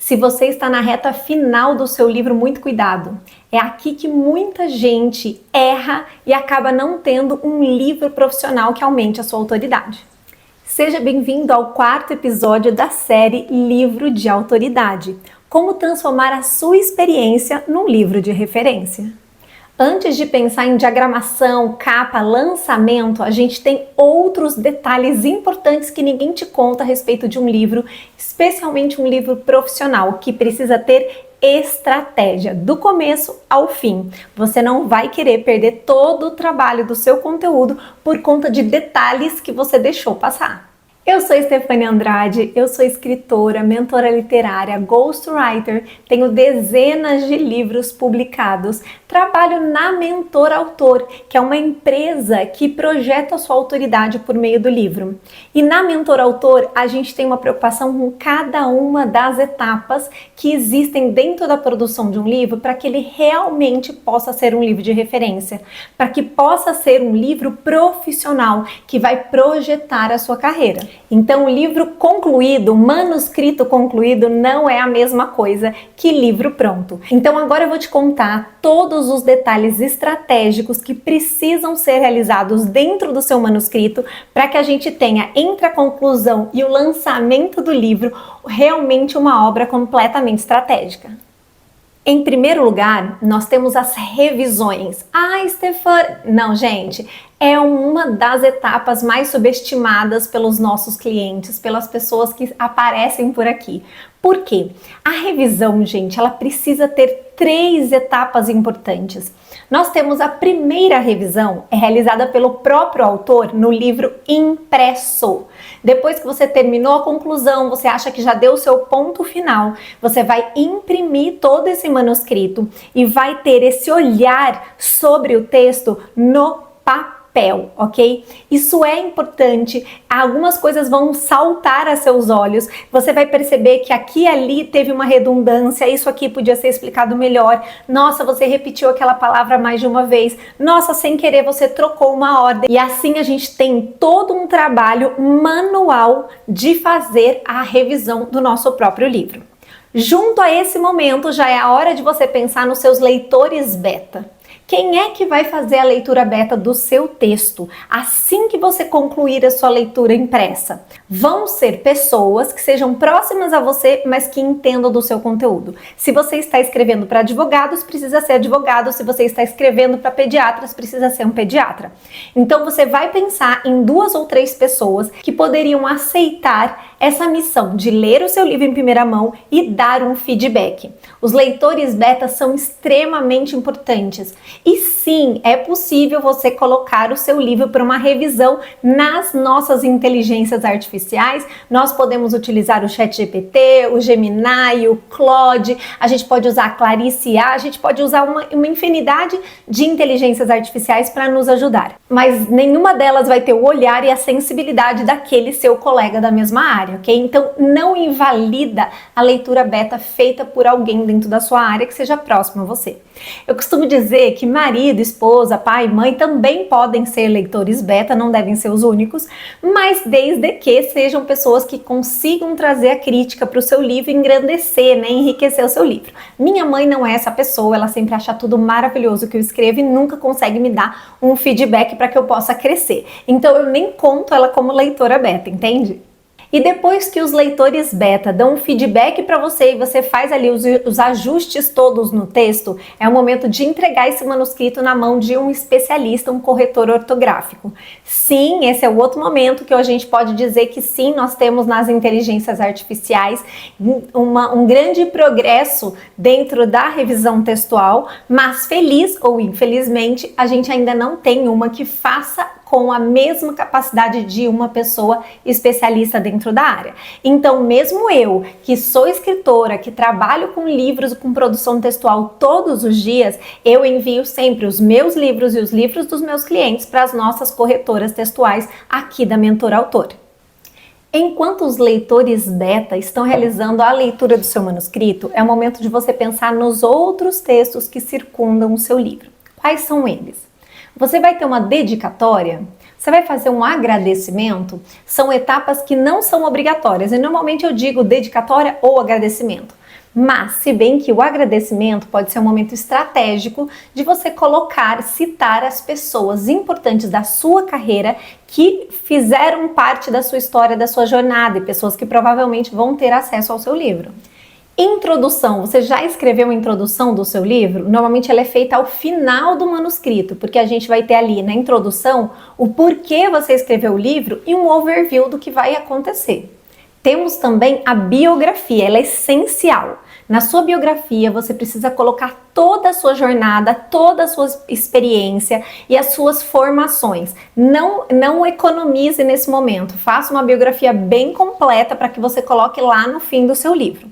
Se você está na reta final do seu livro, muito cuidado. É aqui que muita gente erra e acaba não tendo um livro profissional que aumente a sua autoridade. Seja bem-vindo ao 4º episódio da série Livro de Autoridade. Como transformar a sua experiência num livro de referência. Antes de pensar em diagramação, capa, lançamento, a gente tem outros detalhes importantes que ninguém te conta a respeito de um livro, especialmente um livro profissional, que precisa ter estratégia, do começo ao fim. Você não vai querer perder todo o trabalho do seu conteúdo por conta de detalhes que você deixou passar. Eu sou Stefania Andrade, eu sou escritora, mentora literária, ghostwriter, tenho dezenas de livros publicados, trabalho na Mentor Autor, que é uma empresa que projeta a sua autoridade por meio do livro. E na Mentor Autor, a gente tem uma preocupação com cada uma das etapas que existem dentro da produção de um livro para que ele realmente possa ser um livro de referência, para que possa ser um livro profissional que vai projetar a sua carreira. Então, o livro concluído, manuscrito concluído, não é a mesma coisa que livro pronto. Então, agora eu vou te contar todos os detalhes estratégicos que precisam ser realizados dentro do seu manuscrito para que a gente tenha, entre a conclusão e o lançamento do livro, realmente uma obra completamente estratégica. Em primeiro lugar, nós temos as revisões. Stefania... Não, gente, é uma das etapas mais subestimadas pelos nossos clientes, pelas pessoas que aparecem por aqui. Por quê? A revisão, gente, ela precisa ter 3 etapas importantes. Nós temos a primeira revisão, é realizada pelo próprio autor no livro impresso. Depois que você terminou a conclusão, você acha que já deu o seu ponto final, você vai imprimir todo esse manuscrito e vai ter esse olhar sobre o texto no papel, ok? Isso é importante, algumas coisas vão saltar a seus olhos, você vai perceber que aqui e ali teve uma redundância, isso aqui podia ser explicado melhor, nossa, você repetiu aquela palavra mais de uma vez, nossa, sem querer você trocou uma ordem, e assim a gente tem todo um trabalho manual de fazer a revisão do nosso próprio livro. Junto a esse momento já é a hora de você pensar nos seus leitores beta. Quem é que vai fazer a leitura beta do seu texto assim que você concluir a sua leitura impressa? Vão ser pessoas que sejam próximas a você, mas que entendam do seu conteúdo. Se você está escrevendo para advogados, precisa ser advogado. Se você está escrevendo para pediatras, precisa ser um pediatra. Então você vai pensar em 2 ou 3 pessoas que poderiam aceitar essa missão de ler o seu livro em primeira mão e dar um feedback. Os leitores beta são extremamente importantes. E sim, é possível você colocar o seu livro para uma revisão nas nossas inteligências artificiais. Nós podemos utilizar o ChatGPT, o Gemini, o Claude, a gente pode usar a Clarice A, a gente pode usar uma infinidade de inteligências artificiais para nos ajudar. Mas nenhuma delas vai ter o olhar e a sensibilidade daquele seu colega da mesma área, ok? Então não invalida a leitura beta feita por alguém dentro da sua área que seja próximo a você. Eu costumo dizer que marido, esposa, pai, mãe também podem ser leitores beta, não devem ser os únicos, mas desde que sejam pessoas que consigam trazer a crítica para o seu livro, engrandecer, né, enriquecer o seu livro. Minha mãe não é essa pessoa, ela sempre acha tudo maravilhoso que eu escrevo e nunca consegue me dar um feedback para que eu possa crescer. Então eu nem conto ela como leitora beta, entende? E depois que os leitores beta dão um feedback para você e você faz ali os ajustes todos no texto, é o momento de entregar esse manuscrito na mão de um especialista, um corretor ortográfico. Sim, esse é o outro momento que a gente pode dizer que sim, nós temos nas inteligências artificiais um grande progresso dentro da revisão textual, mas feliz ou infelizmente a gente ainda não tem uma que faça com a mesma capacidade de uma pessoa especialista dentro da área. Então, mesmo eu, que sou escritora, que trabalho com livros, com produção textual todos os dias, eu envio sempre os meus livros e os livros dos meus clientes para as nossas corretoras textuais aqui da Mentor Autor. Enquanto os leitores beta estão realizando a leitura do seu manuscrito, é o momento de você pensar nos outros textos que circundam o seu livro. Quais são eles? Você vai ter uma dedicatória? Você vai fazer um agradecimento, são etapas que não são obrigatórias, e normalmente eu digo dedicatória ou agradecimento. Mas, se bem que o agradecimento pode ser um momento estratégico de você colocar, citar as pessoas importantes da sua carreira que fizeram parte da sua história, da sua jornada, e pessoas que provavelmente vão ter acesso ao seu livro. Introdução. Você já escreveu a introdução do seu livro? Normalmente ela é feita ao final do manuscrito, porque a gente vai ter ali na introdução o porquê você escreveu o livro e um overview do que vai acontecer. Temos também a biografia, ela é essencial. Na sua biografia, você precisa colocar toda a sua jornada, toda a sua experiência e as suas formações. Não economize nesse momento. Faça uma biografia bem completa para que você coloque lá no fim do seu livro.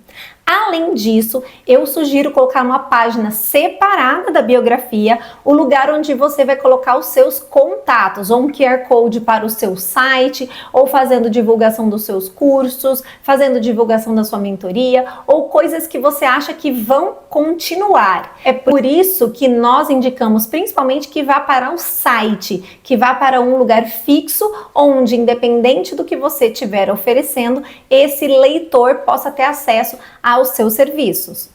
Além disso, eu sugiro colocar uma página separada da biografia, o lugar onde você vai colocar os seus contatos, ou um QR Code para o seu site, ou fazendo divulgação dos seus cursos, fazendo divulgação da sua mentoria, ou coisas que você acha que vão continuar. É por isso que nós indicamos principalmente que vá para o site, que vá para um lugar fixo, onde, independente do que você estiver oferecendo, esse leitor possa ter acesso aos seus serviços.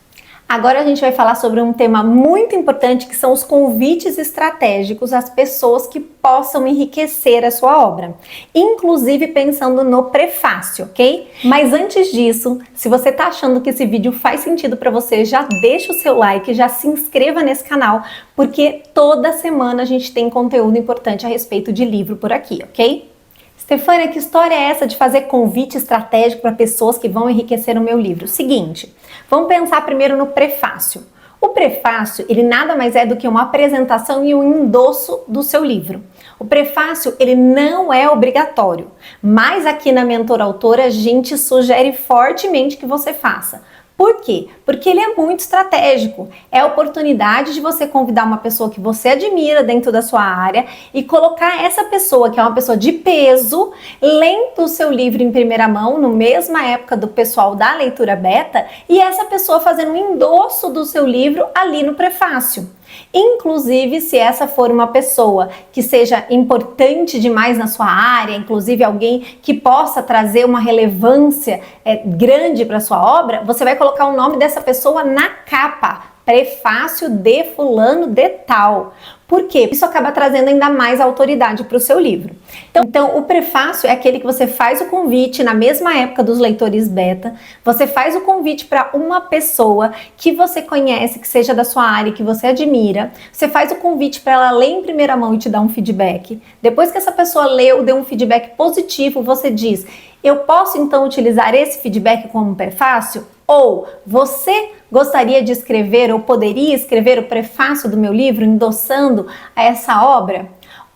Agora a gente vai falar sobre um tema muito importante, que são os convites estratégicos às pessoas que possam enriquecer a sua obra, inclusive pensando no prefácio, ok? Mas antes disso, se você está achando que esse vídeo faz sentido para você, já deixa o seu like, já se inscreva nesse canal, porque toda semana a gente tem conteúdo importante a respeito de livro por aqui, ok? Stefânia, que história é essa de fazer convite estratégico para pessoas que vão enriquecer o meu livro? Seguinte, vamos pensar primeiro no prefácio. O prefácio, ele nada mais é do que uma apresentação e um endosso do seu livro. O prefácio, ele não é obrigatório, mas aqui na Mentora Autora a gente sugere fortemente que você faça. Por quê? Porque ele é muito estratégico. É a oportunidade de você convidar uma pessoa que você admira dentro da sua área e colocar essa pessoa, que é uma pessoa de peso, lendo o seu livro em primeira mão, na mesma época do pessoal da leitura beta, e essa pessoa fazendo um endosso do seu livro ali no prefácio. Inclusive, se essa for uma pessoa que seja importante demais na sua área, inclusive alguém que possa trazer uma relevância grande para sua obra, você vai colocar o nome dessa pessoa na capa, prefácio de fulano de tal. Por quê? Isso acaba trazendo ainda mais autoridade para o seu livro. Então, o prefácio é aquele que você faz o convite na mesma época dos leitores beta, você faz o convite para uma pessoa que você conhece, que seja da sua área, que você admira, você faz o convite para ela ler em primeira mão e te dar um feedback. Depois que essa pessoa leu, deu um feedback positivo, você diz: eu posso então utilizar esse feedback como prefácio? Ou você gostaria de escrever ou poderia escrever o prefácio do meu livro endossando a essa obra?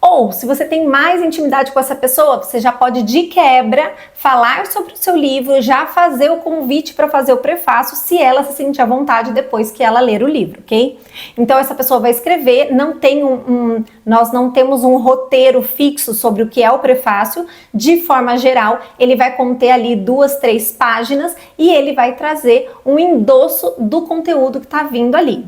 Ou, se você tem mais intimidade com essa pessoa, você já pode, de quebra, falar sobre o seu livro, já fazer o convite para fazer o prefácio, se ela se sentir à vontade depois que ela ler o livro, ok? Então, essa pessoa vai escrever, nós não temos um roteiro fixo sobre o que é o prefácio. De forma geral, ele vai conter ali 2, 3 páginas e ele vai trazer um endosso do conteúdo que está vindo ali.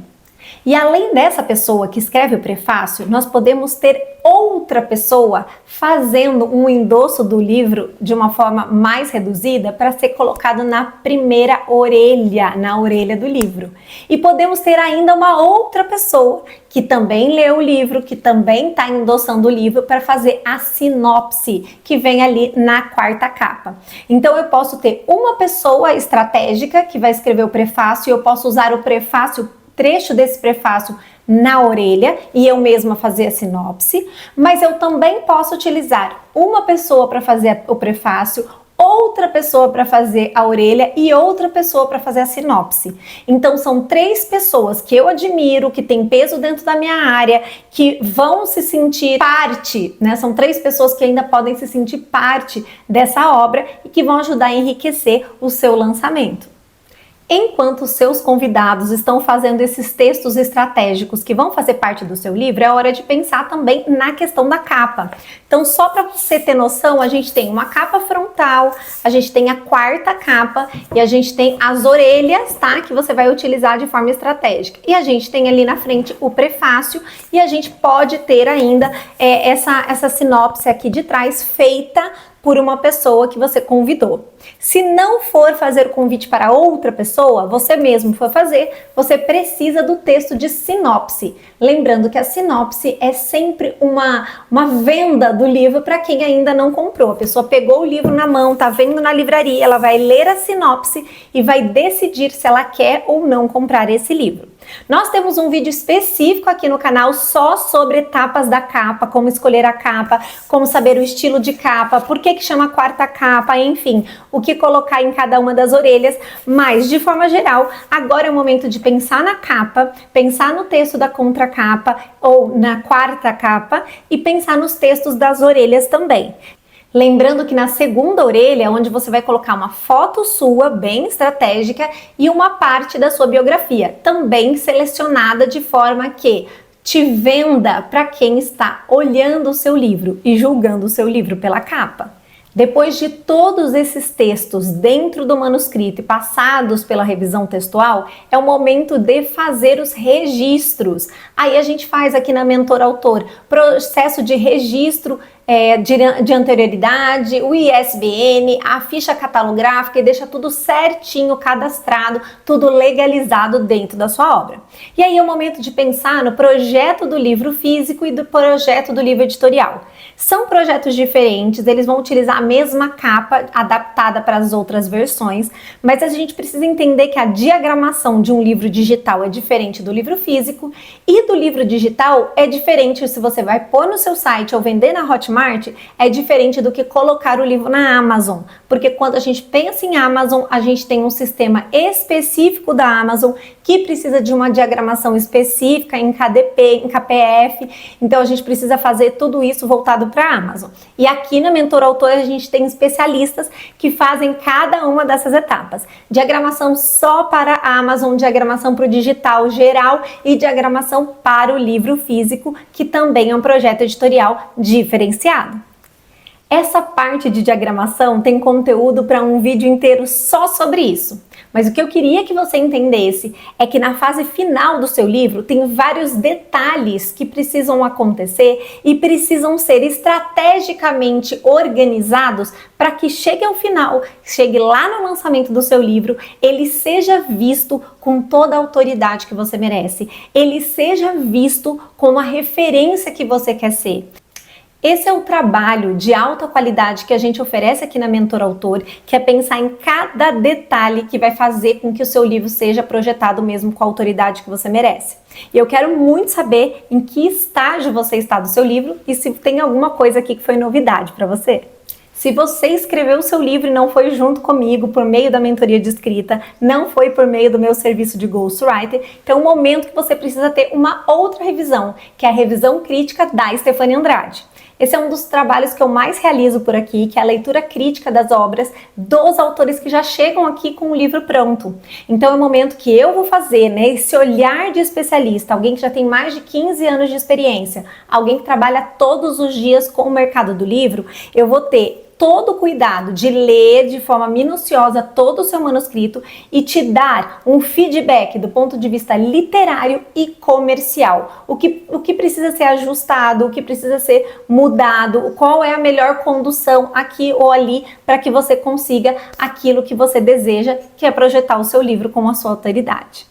E além dessa pessoa que escreve o prefácio, nós podemos ter outra pessoa fazendo um endosso do livro de uma forma mais reduzida para ser colocado na primeira orelha, na orelha do livro. E podemos ter ainda uma outra pessoa que também leu o livro, que também está endossando o livro para fazer a sinopse, que vem ali na 4ª capa. Então eu posso ter uma pessoa estratégica que vai escrever o prefácio e eu posso usar o prefácio, trecho desse prefácio na orelha e eu mesma fazer a sinopse, mas eu também posso utilizar uma pessoa para fazer o prefácio, outra pessoa para fazer a orelha e outra pessoa para fazer a sinopse. Então são 3 pessoas que eu admiro, que têm peso dentro da minha área, que vão se sentir parte, né? São 3 pessoas que ainda podem se sentir parte dessa obra e que vão ajudar a enriquecer o seu lançamento. Enquanto os seus convidados estão fazendo esses textos estratégicos que vão fazer parte do seu livro, é hora de pensar também na questão da capa. Então, só para você ter noção, a gente tem uma capa frontal, a gente tem a quarta capa e a gente tem as orelhas, tá? Que você vai utilizar de forma estratégica. E a gente tem ali na frente o prefácio e a gente pode ter ainda essa sinopse aqui de trás feita por uma pessoa que você convidou. Se não for fazer o convite para outra pessoa, você mesmo for fazer, você precisa do texto de sinopse. Lembrando que a sinopse é sempre uma venda do livro para quem ainda não comprou. A pessoa pegou o livro na mão, tá vendo na livraria, ela vai ler a sinopse e vai decidir se ela quer ou não comprar esse livro. Nós temos um vídeo específico aqui no canal só sobre etapas da capa, como escolher a capa, como saber o estilo de capa, por que chama quarta capa, enfim, o que colocar em cada uma das orelhas, mas de forma geral, agora é o momento de pensar na capa, pensar no texto da contracapa ou na quarta capa e pensar nos textos das orelhas também. Lembrando que na segunda orelha, onde você vai colocar uma foto sua, bem estratégica, e uma parte da sua biografia, também selecionada de forma que te venda para quem está olhando o seu livro e julgando o seu livro pela capa. Depois de todos esses textos dentro do manuscrito e passados pela revisão textual, é o momento de fazer os registros. Aí a gente faz aqui na Mentor Autor processo de registro de anterioridade, o ISBN, a ficha catalográfica e deixa tudo certinho, cadastrado, tudo legalizado dentro da sua obra. E aí é o momento de pensar no projeto do livro físico e do projeto do livro editorial. São projetos diferentes, eles vão utilizar a mesma capa adaptada para as outras versões, mas a gente precisa entender que a diagramação de um livro digital é diferente do livro físico e do livro digital é diferente se você vai pôr no seu site ou vender na Hotmart, é diferente do que colocar o livro na Amazon, porque quando a gente pensa em Amazon, a gente tem um sistema específico da Amazon que precisa de uma diagramação específica em KDP, em KPF, então a gente precisa fazer tudo isso voltado para a Amazon. E aqui na Mentor Autor a gente tem especialistas que fazem cada uma dessas etapas. Diagramação só para a Amazon, diagramação para o digital geral e diagramação para o livro físico, que também é um projeto editorial diferenciado. Essa parte de diagramação tem conteúdo para um vídeo inteiro só sobre isso. Mas o que eu queria que você entendesse é que na fase final do seu livro tem vários detalhes que precisam acontecer e precisam ser estrategicamente organizados para que chegue ao final, chegue lá no lançamento do seu livro, ele seja visto com toda a autoridade que você merece, ele seja visto como a referência que você quer ser. Esse é o trabalho de alta qualidade que a gente oferece aqui na Mentor Autor, que é pensar em cada detalhe que vai fazer com que o seu livro seja projetado mesmo com a autoridade que você merece. E eu quero muito saber em que estágio você está do seu livro e se tem alguma coisa aqui que foi novidade para você. Se você escreveu o seu livro e não foi junto comigo por meio da mentoria de escrita, não foi por meio do meu serviço de Ghostwriter, então é um momento que você precisa ter uma outra revisão, que é a revisão crítica da Stefania Andrade. Esse é um dos trabalhos que eu mais realizo por aqui, que é a leitura crítica das obras dos autores que já chegam aqui com o livro pronto. Então é o momento que eu vou fazer, né, esse olhar de especialista, alguém que já tem mais de 15 anos de experiência, alguém que trabalha todos os dias com o mercado do livro, eu vou ter todo o cuidado de ler de forma minuciosa todo o seu manuscrito e te dar um feedback do ponto de vista literário e comercial. O que precisa ser ajustado, o que precisa ser mudado, qual é a melhor condução aqui ou ali para que você consiga aquilo que você deseja, que é projetar o seu livro com a sua autoridade.